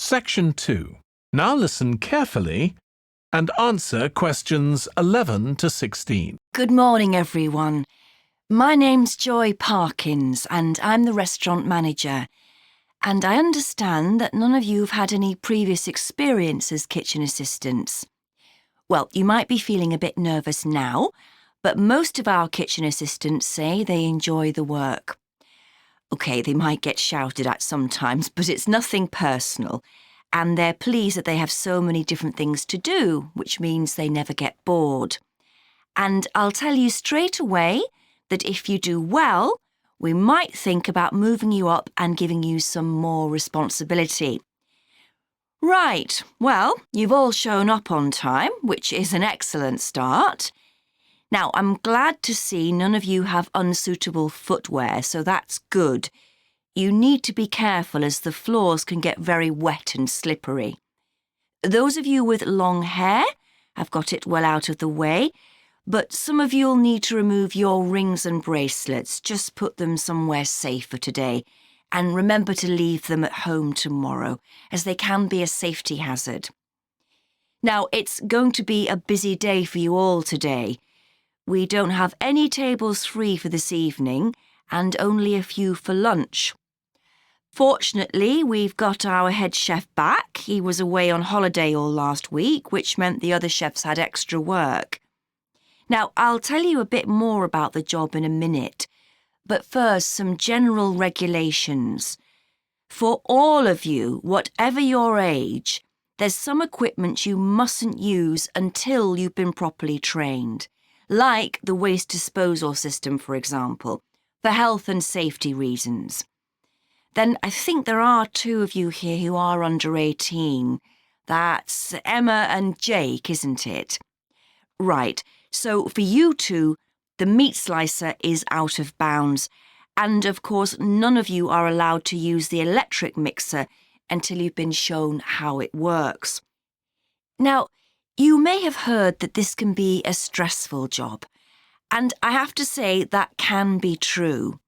Section 2. Now listen carefully and answer questions 11 to 16. Good morning, everyone. My name's Joy Parkins and I'm the restaurant manager. And I understand that none of you have had any previous experience as kitchen assistants. Well, you might be feeling a bit nervous now, but most of our kitchen assistants say they enjoy the work. OK, they might get shouted at sometimes, but it's nothing personal. And they're pleased that they have so many different things to do, which means they never get bored. And I'll tell you straight away that if you do well, we might think about moving you up and giving you some more responsibility. Right, well, you've all shown up on time, which is an excellent start. Now, I'm glad to see none of you have unsuitable footwear, so that's good. You need to be careful as the floors can get very wet and slippery. Those of you with long hair have got it well out of the way, but some of you'll need to remove your rings and bracelets. Just put them somewhere safer today. And remember to leave them at home tomorrow, as they can be a safety hazard. Now, it's going to be a busy day for you all today. We don't have any tables free for this evening, and only a few for lunch. Fortunately, we've got our head chef back. He was away on holiday all last week, which meant the other chefs had extra work. Now, I'll tell you a bit more about the job in a minute, but first, some general regulations. For all of you, whatever your age, there's some equipment you mustn't use until you've been properly trained, like the waste disposal system, for example, for health and safety reasons. Then I think there are 2 of you here who are under 18. That's Emma and Jake, isn't it? Right, so for you 2, the meat slicer is out of bounds, and of course none of you are allowed to use the electric mixer until you've been shown how it works. Now, you may have heard that this can be a stressful job, and I have to say that can be true.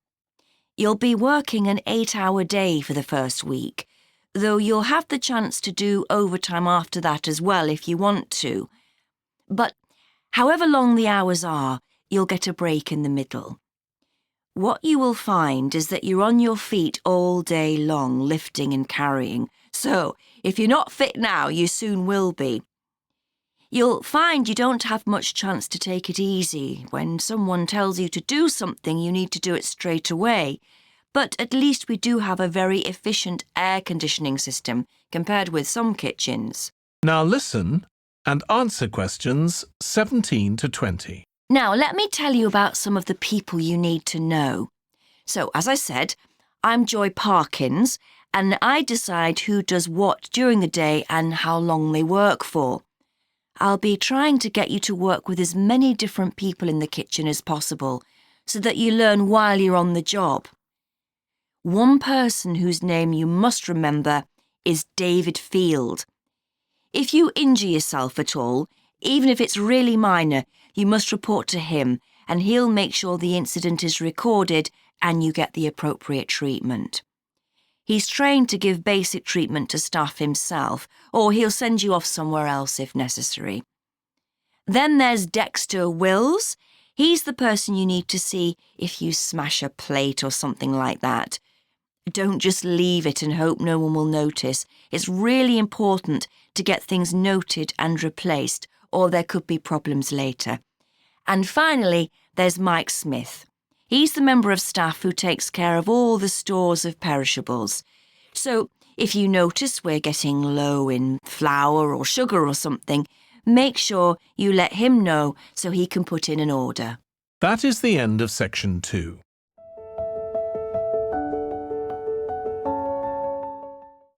You'll be working an 8-hour day for the first week, though you'll have the chance to do overtime after that as well if you want to. But however long the hours are, you'll get a break in the middle. What you will find is that you're on your feet all day long, lifting and carrying. So, if you're not fit now, you soon will be. You'll find you don't have much chance to take it easy. When someone tells you to do something, you need to do it straight away. But at least we do have a very efficient air conditioning system compared with some kitchens. Now listen and answer questions 17 to 20. Now, let me tell you about some of the people you need to know. So, as I said, I'm Joy Parkins, and I decide who does what during the day and how long they work for. I'll be trying to get you to work with as many different people in the kitchen as possible, so that you learn while you're on the job. One person whose name you must remember is David Field. If you injure yourself at all, even if it's really minor, you must report to him, and he'll make sure the incident is recorded and you get the appropriate treatment. He's trained to give basic treatment to staff himself, or he'll send you off somewhere else if necessary. Then there's Dexter Wills. He's the person you need to see if you smash a plate or something like that. Don't just leave it and hope no one will notice. It's really important to get things noted and replaced, or there could be problems later. And finally, there's Mike Smith. He's the member of staff who takes care of all the stores of perishables. So, if you notice we're getting low in flour or sugar or something, make sure you let him know so he can put in an order. That is the end of Section 2.